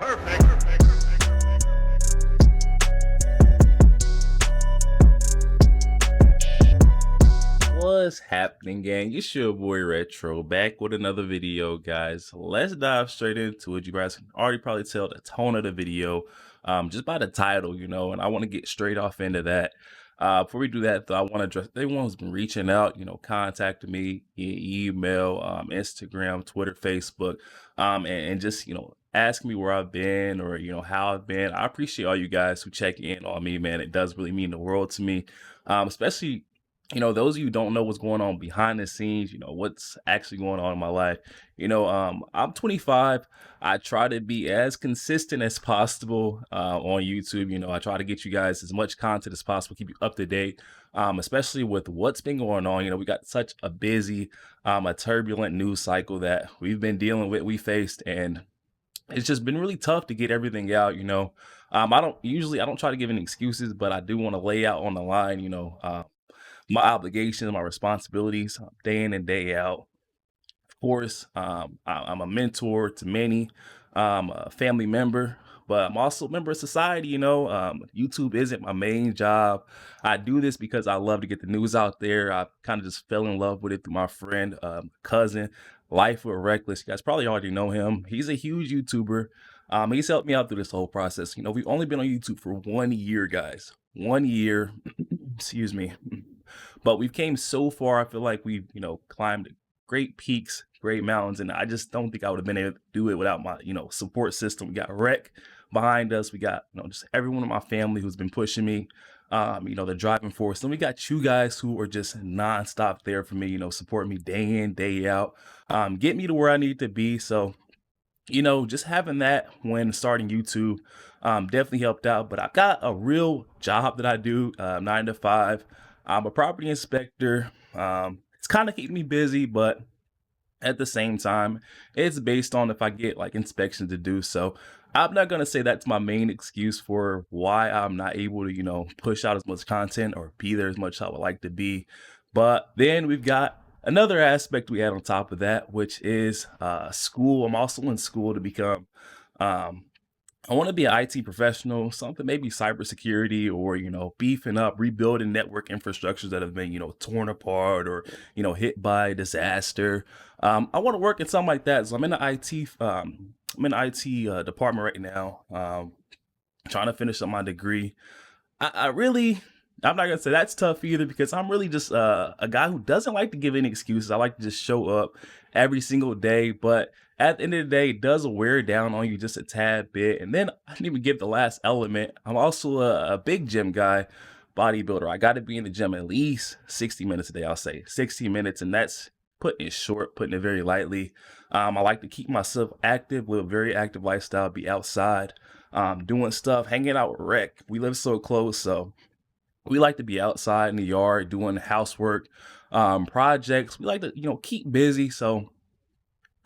What's happening, gang? It's your boy Retro back with another video, guys. Let's dive straight into it. You guys can already probably tell the tone of the video just by the title, and I want to get straight off into that. Before we do that, though, I want to address everyone who's been reaching out, contacting me, email, Instagram, Twitter, Facebook, and just, asking me where I've been or, how I've been. I appreciate all you guys who check in on me, man. It does really mean the world to me, especially those of you who don't know what's going on behind the scenes, what's actually going on in my life. I'm 25. I try to be as consistent as possible on YouTube. I try to get you guys as much content as possible, keep you up to date, especially with what's been going on. We got such a busy, a turbulent news cycle that we've been dealing with, we faced, and it's just been really tough to get everything out. I don't try to give any excuses, but I do want to lay out on the line, my obligations, my responsibilities, day in and day out. Of course, I'm a mentor to many, a family member, but I'm also a member of society. YouTube isn't my main job. I do this because I love to get the news out there. I kind of just fell in love with it through my friend, cousin, Life with Reckless. You guys probably already know him. He's a huge YouTuber. He's helped me out through this whole process. We've only been on YouTube for 1 year, guys. 1 year. Excuse me. But we've came so far. I feel like we've, climbed great peaks, great mountains, and I just don't think I would have been able to do it without my, support system. We got Rec behind us. We got, just everyone in my family who's been pushing me, the driving force. Then we got you guys who are just nonstop there for me, support me day in, day out, get me to where I need to be. So, just having that when starting YouTube definitely helped out. But I've got a real job that I do, 9 to 5. I'm a property inspector. It's kind of keeping me busy, but at the same time, it's based on if I get like inspections to do. So I'm not going to say that's my main excuse for why I'm not able to, push out as much content or be there as much as I would like to be. But then we've got another aspect we had on top of that, which is school. I'm also in school to become I want to be an IT professional, something maybe cybersecurity or, beefing up, rebuilding network infrastructures that have been, torn apart or, hit by disaster. I want to work in something like that. So I'm in the IT department right now, trying to finish up my degree. I'm not gonna say that's tough either because I'm really just a guy who doesn't like to give any excuses. I like to just show up every single day, but at the end of the day, it does wear down on you just a tad bit. And then I didn't even give the last element. I'm also a big gym guy, bodybuilder. I got to be in the gym at least 60 minutes a day. I'll say 60 minutes, and that's putting it short, putting it very lightly. I like to keep myself active, live a very active lifestyle, be outside, doing stuff, hanging out with Rec. We live so close, so we like to be outside in the yard doing housework, projects. We like to, keep busy. So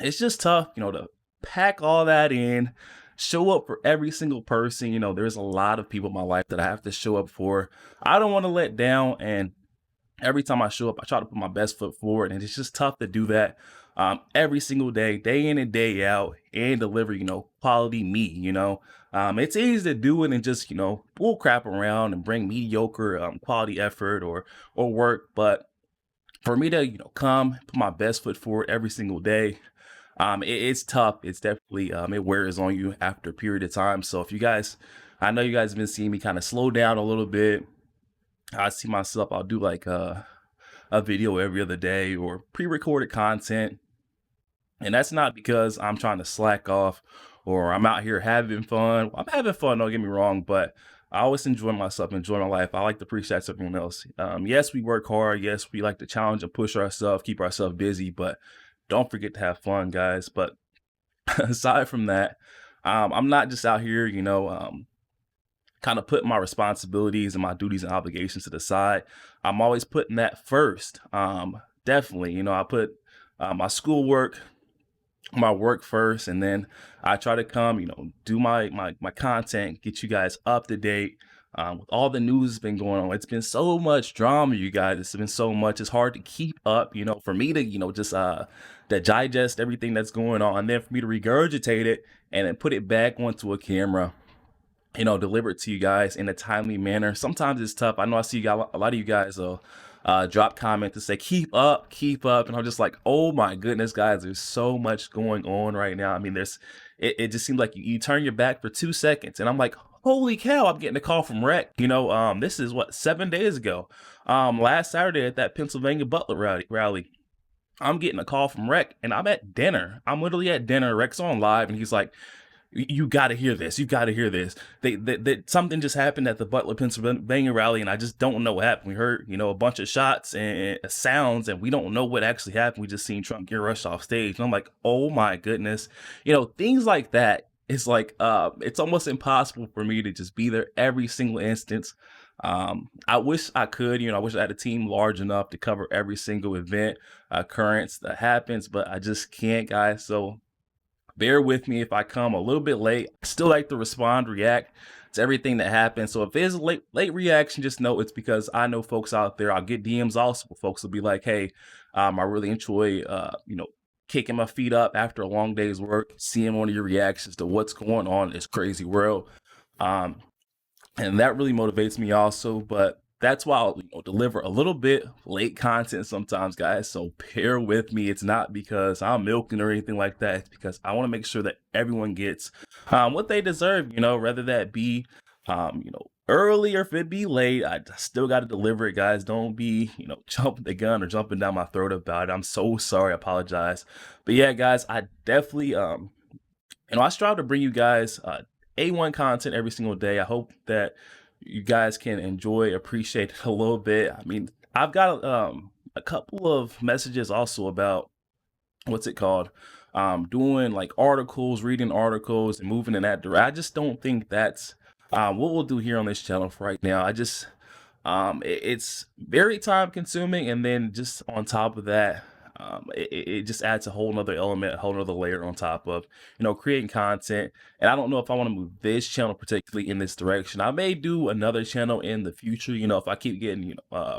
it's just tough, to pack all that in, show up for every single person. There's a lot of people in my life that I have to show up for. I don't want to let down. And every time I show up, I try to put my best foot forward. And it's just tough to do that every single day in and day out, and deliver, quality meat. It's easy to do it and just, bull crap around and bring mediocre quality effort or work. But for me to, come, put my best foot forward every single day, it's tough. It's definitely, it wears on you after a period of time. So I know you guys have been seeing me kind of slow down a little bit. I see myself, I'll do like a video every other day or pre-recorded content. And that's not because I'm trying to slack off or I'm out here having fun. I'm having fun, don't get me wrong, but I always enjoy myself, enjoy my life. I like to preach that to everyone else. Yes, we work hard. Yes, we like to challenge and push ourselves, keep ourselves busy, but don't forget to have fun, guys. But aside from that, I'm not just out here, kind of putting my responsibilities and my duties and obligations to the side. I'm always putting that first. Definitely, I put my schoolwork, my work first, and then I try to come, do my content, get you guys up to date with all the news that's been going on. It's been so much drama, you guys. It's been so much. It's hard to keep up, for me to, just to digest everything that's going on, and then for me to regurgitate it and then put it back onto a camera, deliver it to you guys in a timely manner. Sometimes it's tough. I know I see you got a lot of you guys drop comment to say keep up, and I'm just like, oh my goodness, guys, there's so much going on right now. I mean, it just seems like you turn your back for 2 seconds, and I'm like, holy cow, I'm getting a call from Rec. This is what, 7 days ago, last Saturday at that Pennsylvania Butler rally. I'm getting a call from Rec, and I'm at dinner. I'm literally at dinner. Rec's on live, and he's like, you got to hear this. You got to hear this. Something just happened at the Butler, Pennsylvania rally, and I just don't know what happened. We heard, a bunch of shots and sounds, and we don't know what actually happened. We just seen Trump get rushed off stage. And I'm like, oh my goodness. Things like that. It's like, it's almost impossible for me to just be there every single instance. I wish I could, I wish I had a team large enough to cover every single event, occurrence that happens, but I just can't, guys. So bear with me if I come a little bit late. I still like to respond, react to everything that happens. So if there's a late reaction, just know it's because I know folks out there. I'll get DMs also. Folks will be like, hey, I really enjoy, kicking my feet up after a long day's work, seeing one of your reactions to what's going on in this crazy world. And that really motivates me also. But that's why I'll deliver a little bit late content sometimes, guys. So bear with me. It's not because I'm milking or anything like that. It's because I want to make sure that everyone gets what they deserve, whether that be, early or if it be late. I still got to deliver it, guys. Don't be, jumping the gun or jumping down my throat about it. I'm so sorry. I apologize. But yeah, guys, I definitely, I strive to bring you guys A1 content every single day. I hope that you guys can enjoy, appreciate it a little bit. I mean, I've got a couple of messages also about what's it called, doing like articles, reading articles, and moving in that direction. I just don't think that's what we'll do here on this channel for right now. It's very time consuming, and then just on top of that, it just adds a whole nother element, a whole nother layer on top of, creating content. And I don't know if I want to move this channel particularly in this direction. I may do another channel in the future, if I keep getting,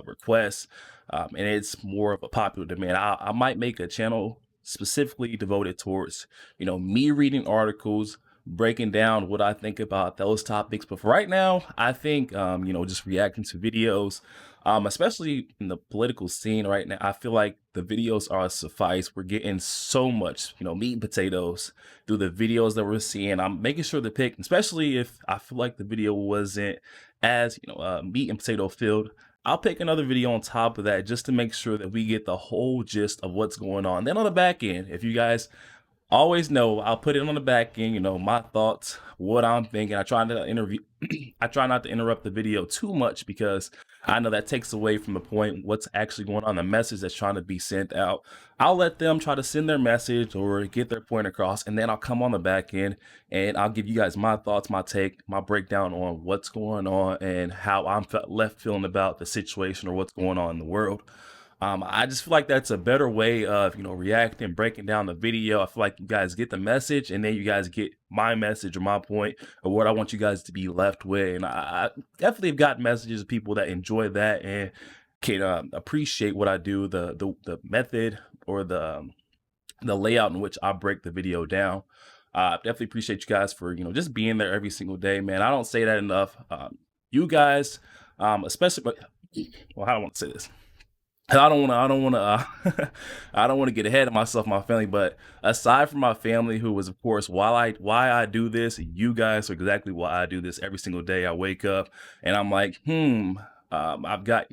requests, and it's more of a popular demand. I might make a channel specifically devoted towards, me reading articles, breaking down what I think about those topics. But for right now, I think, just reacting to videos, especially in the political scene right now, I feel like the videos are suffice. We're getting so much, meat and potatoes through the videos that we're seeing. I'm making sure to pick, especially if I feel like the video wasn't as, meat and potato filled, I'll pick another video on top of that just to make sure that we get the whole gist of what's going on. Then on the back end, if you guys always know, I'll put it on the back end, my thoughts, what I'm thinking. I try not to interrupt the video too much, because I know that takes away from the point, what's actually going on, the message that's trying to be sent out. I'll let them try to send their message or get their point across, and then I'll come on the back end and I'll give you guys my thoughts, my take, my breakdown on what's going on and how I'm left feeling about the situation or what's going on in the world. I just feel like that's a better way of, reacting, breaking down the video. I feel like you guys get the message, and then you guys get my message or my point or what I want you guys to be left with. And I definitely have gotten messages of people that enjoy that and can appreciate what I do, the method or the layout in which I break the video down. Definitely appreciate you guys for, just being there every single day, man. I don't say that enough. You guys, especially, but well, how do I want to say this? I don't want to, I don't want to get ahead of myself, my family. But aside from my family, who was, of course, why I do this, you guys are exactly why I do this every single day. I wake up and I'm like, I've got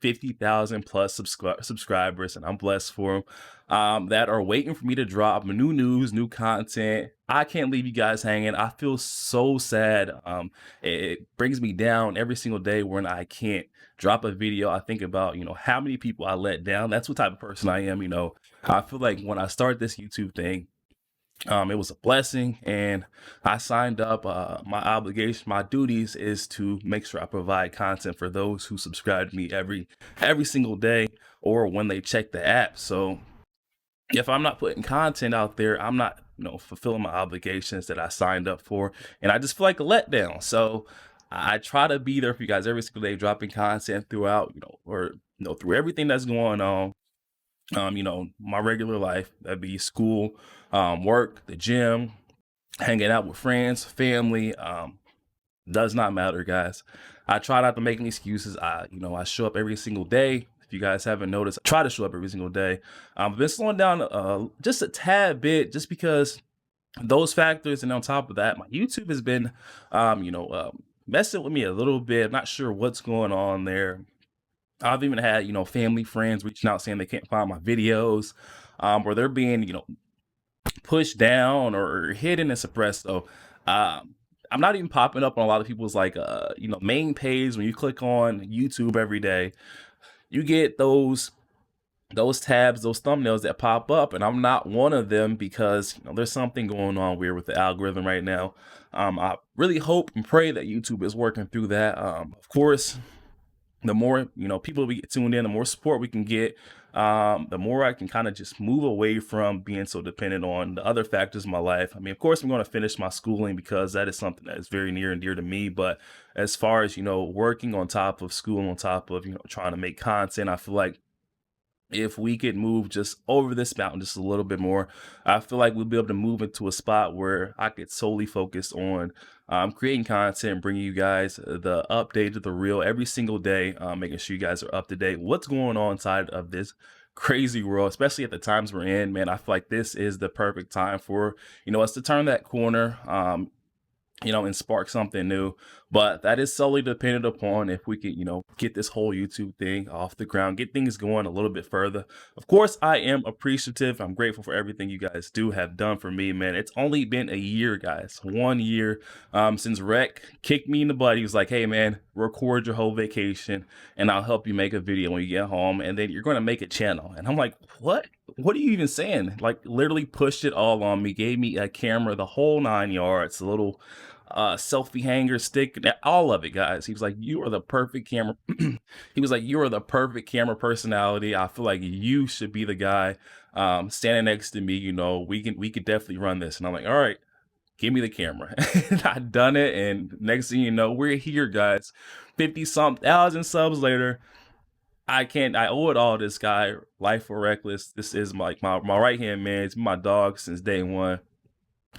50,000 plus subscribers, and I'm blessed for them, that are waiting for me to drop new news, new content. I can't leave you guys hanging. I feel so sad. It brings me down every single day when I can't drop a video. I think about, how many people I let down. That's what type of person I am. I feel like when I started this YouTube thing, it was a blessing, and I signed up. My obligation, my duties is to make sure I provide content for those who subscribe to me every single day, or when they check the app. So if I'm not putting content out there, I'm not, fulfilling my obligations that I signed up for, and I just feel like a letdown. So I try to be there for you guys every single day, dropping content throughout, through everything that's going on. My regular life, that'd be school, work, the gym, hanging out with friends, family, does not matter, guys. I try not to make any excuses. I show up every single day. If you guys haven't noticed, I try to show up every single day. I've been slowing down just a tad bit, just because those factors, and on top of that, my YouTube has been, messing with me a little bit. I'm not sure what's going on there. I've even had, family, friends reaching out saying they can't find my videos, or they're being, pushed down or hidden and suppressed. So, I'm not even popping up on a lot of people's like, main page. When you click on YouTube every day, you get those tabs, those thumbnails that pop up, and I'm not one of them because there's something going on weird with the algorithm right now. I really hope and pray that YouTube is working through that. Of course, the more people we get tuned in, the more support we can get, the more I can kind of just move away from being so dependent on the other factors in my life. I mean, of course, I'm going to finish my schooling because that is something that is very near and dear to me. But as far as working on top of school, on top of trying to make content, I feel like if we could move just over this mountain just a little bit more, I feel like we'll be able to move into a spot where I could solely focus on creating content, bringing you guys the update to the real every single day, making sure you guys are up to date. What's going on inside of this crazy world, especially at the times we're in, man. I feel like this is the perfect time for us to turn that corner. And spark something new. But that is solely dependent upon if we can, get this whole YouTube thing off the ground, get things going a little bit further. Of course, I am appreciative. I'm grateful for everything you guys do have done for me, man. It's only been a year, guys, 1 year since Rec kicked me in the butt. He was like, hey, man, record your whole vacation and I'll help you make a video when you get home. And then you're going to make a channel. And I'm like, what? What are you even saying? Like, literally pushed it all on me, gave me a camera, the whole 9 yards, a little selfie hanger, stick, all of it, guys. He was like, you are the perfect camera. He was like, you are the perfect camera personality. I feel like you should be the guy standing next to me. We could definitely run this. And I'm like, all right, give me the camera. I done it, and next thing you know, we're here, guys. 50-something thousand subs later. I owe it all to this guy, Life for Reckless. This is my right hand man. It's my dog since day one.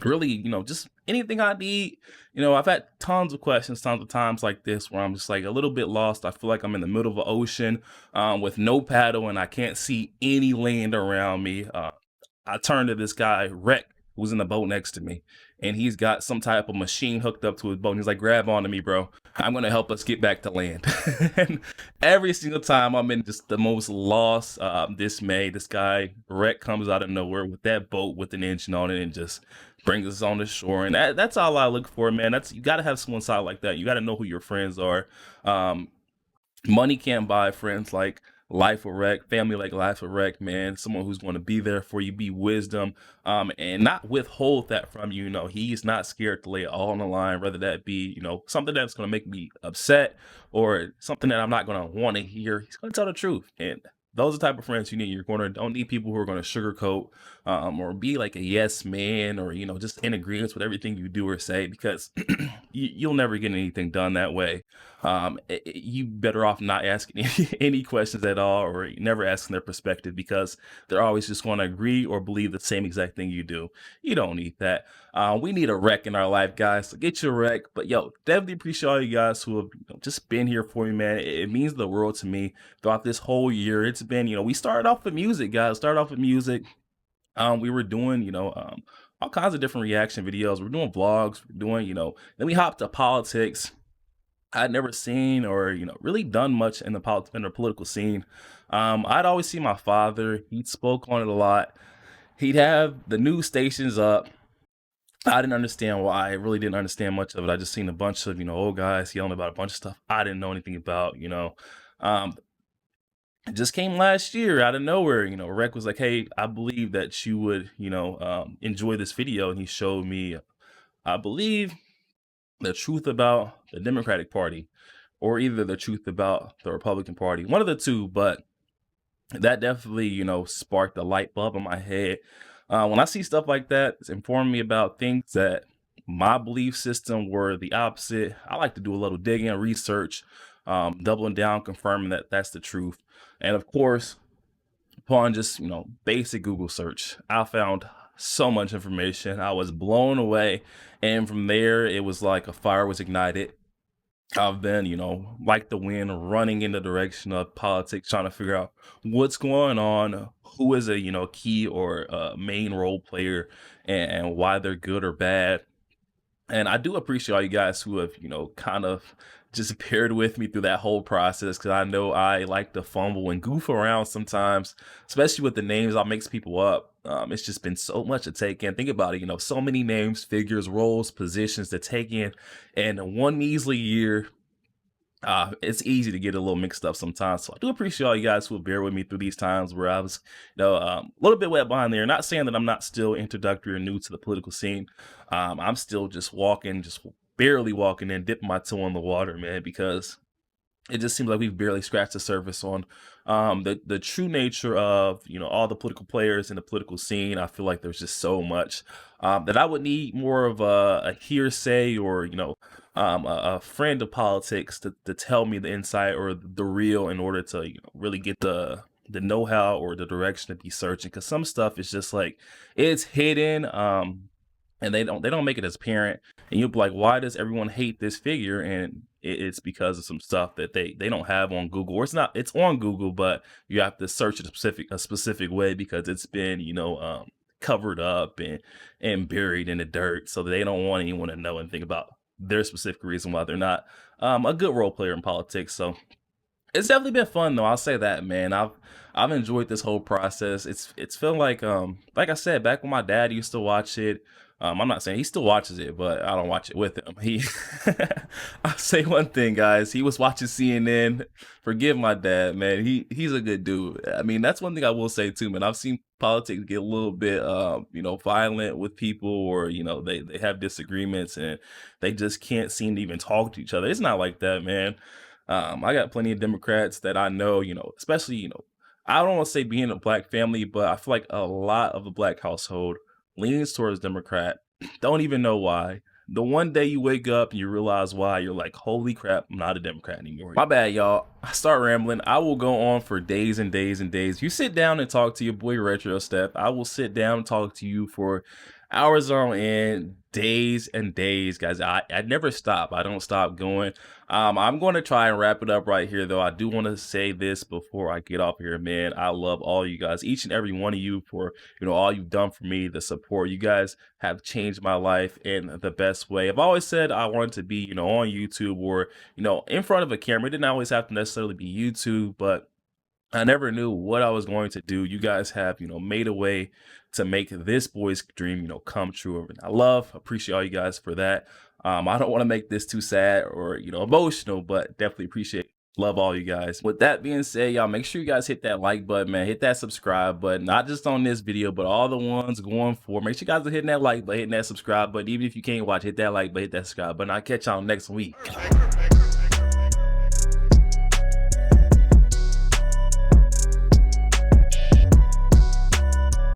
Really, just anything I need. I've had tons of questions, tons of times like this where I'm just like a little bit lost. I feel like I'm in the middle of an ocean with no paddle and I can't see any land around me. I turned to this guy, Rec, who's in the boat next to me, and he's got some type of machine hooked up to his boat. And he's like, grab onto me, bro. I'm going to help us get back to land. And every single time I'm in just the most lost dismay, this guy, Rec, comes out of nowhere with that boat with an engine on it and just brings us on the shore. And that's all I look for, man. You got to have someone side like that. You got to know who your friends are. Money can't buy friends like Life of Rec, family like Life of Rec, man. Someone who's going to be there for you, be wisdom, and not withhold that from you. He's not scared to lay it all on the line, whether that be, something that's going to make me upset or something that I'm not going to want to hear. He's going to tell the truth. And those are the type of friends you need. Don't need people who are going to sugarcoat or be like a yes man or, just in agreement with everything you do or say, because you'll never get anything done that way. You better off not asking any questions at all, or never asking their perspective, because they're always just going to agree or believe the same exact thing you do. You don't need that. We need a Rec in our life, guys. So get your Rec. But definitely appreciate all you guys who have just been here for me, man. It means the world to me throughout this whole year. It's been, we started off with music, guys. We were doing, all kinds of different reaction videos. We're doing vlogs. We're doing, then we hopped to politics. I'd never seen or, really done much in the political scene. I'd always see my father. He spoke on it a lot. He'd have the news stations up. I didn't understand why. I really didn't understand much of it. I just seen a bunch of, old guys yelling about a bunch of stuff I didn't know anything about, It just came last year out of nowhere. Rec was like, hey, I believe that you would, enjoy this video. And he showed me, I believe, the truth about the Democratic Party, or either the truth about the Republican Party, one of the two. But that definitely, sparked a light bulb in my head. When I see stuff like that, it's informing me about things that my belief system were the opposite. I like to do a little digging and research, doubling down, confirming that that's the truth. And of course, upon just, basic Google search, I found so much information. I was blown away. And from there, it was like a fire was ignited. I've been, like the wind, running in the direction of politics, trying to figure out what's going on, who is a, key or main role player, and why they're good or bad. And I do appreciate all you guys who have, kind of just paired with me through that whole process, because I know I like to fumble and goof around sometimes, especially with the names I'll mix people up. It's just been so much to take in. Think about it, so many names, figures, roles, positions to take in one measly year. It's easy to get a little mixed up sometimes. So I do appreciate all you guys who will bear with me through these times where I was, a little bit wet behind there. Not saying that I'm not still introductory or new to the political scene. I'm still just walking, just barely walking in, dipping my toe in the water, man, because it just seems like we've barely scratched the surface on the true nature of all the political players in the political scene. I feel like there's just so much that I would need more of a hearsay or a friend of politics to tell me the insight or the real in order to really get the know-how or the direction to be searching, because some stuff is just like it's hidden. And they don't make it as apparent, and you'll be like, why does everyone hate this figure? And it's because of some stuff that they don't have on Google, or it's on Google, but you have to search it a specific way because it's been covered up and buried in the dirt, so they don't want anyone to know anything about their specific reason why they're not a good role player in politics. So it's definitely been fun though. I'll say that, man. I've enjoyed this whole process. It's feeling like I said, back when my dad used to watch it. I'm not saying he still watches it, but I don't watch it with him. I'll say one thing, guys. He was watching CNN. Forgive my dad, man. He's a good dude. I mean, that's one thing I will say too, man. I've seen politics get a little bit, violent with people, or they have disagreements and they just can't seem to even talk to each other. It's not like that, man. I got plenty of Democrats that I know, especially, I don't want to say being a black family, but I feel like a lot of the black household leans towards Democrat. Don't even know why. The one day you wake up and you realize why, you're like, holy crap, I'm not a Democrat anymore. My bad, y'all. I start rambling. I will go on for days and days and days. You sit down and talk to your boy RetroStef. I will sit down and talk to you for hours on end, days and days, guys. I never stop. I don't stop going. I'm going to try and wrap it up right here, though. I do want to say this before I get off here, man. I love all you guys, each and every one of you, for all you've done for me, the support. You guys have changed my life in the best way. I've always said I wanted to be on YouTube or in front of a camera. It didn't always have to necessarily be YouTube, but I never knew what I was going to do. You guys have, made a way to make this boy's dream, come true. And appreciate all you guys for that. I don't want to make this too sad or, emotional, but definitely love all you guys. With that being said, y'all, make sure you guys hit that like button, man. Hit that subscribe button, not just on this video, but all the ones going forward. Make sure you guys are hitting that like button, hitting that subscribe button. Even if you can't watch, hit that like button, hit that subscribe button. I'll catch y'all next week.